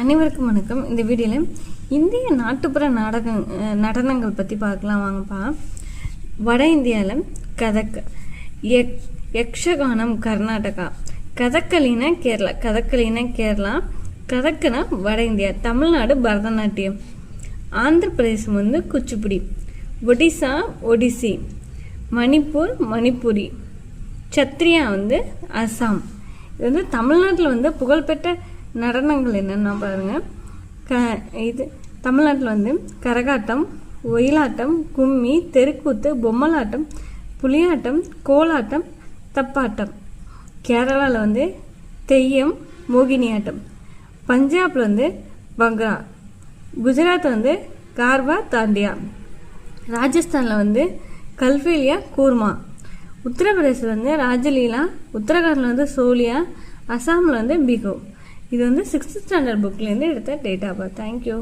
அனைவருக்கும் வணக்கம். இந்த வீடியோவில் இந்திய நாட்டுப்புற நடனங்கள் பற்றி பார்க்கலாம் வாங்கப்பா. வட இந்தியாவில் கதக், யக்ஷகானம் கர்நாடகா, கதக்களினா கேரளா, கதக்குனா வட இந்தியா, தமிழ்நாடு பரதநாட்டியம், ஆந்திர பிரதேசம் குச்சிப்புடி, ஒடிசா ஒடிசி, மணிப்பூர் மணிப்புரி, சத்ரியா அசாம். இது தமிழ்நாட்டில் புகழ்பெற்ற நடனங்கள் என்னென்னா பாருங்கள். இது தமிழ்நாட்டில் கரகாட்டம், ஒயிலாட்டம், கும்மி, தெருக்கூத்து, பொம்மலாட்டம், புலியாட்டம், கோலாட்டம், தப்பாட்டம். கேரளாவில் தெய்யம், மோகினியாட்டம். பஞ்சாபில் பங்க்ரா. குஜராத் கார்வா, தாண்டியா. ராஜஸ்தானில் கல்ஃபேலியா, கூர்மா. உத்தரப்பிரதேசத்தில் ராஜலீலா. உத்தரகாண்டில் சோலியா. அசாமில் பிகு. இது 6th ஸ்டாண்டர்ட் புக்லேருந்து எடுத்த டேட்டா. தேங்க்யூ.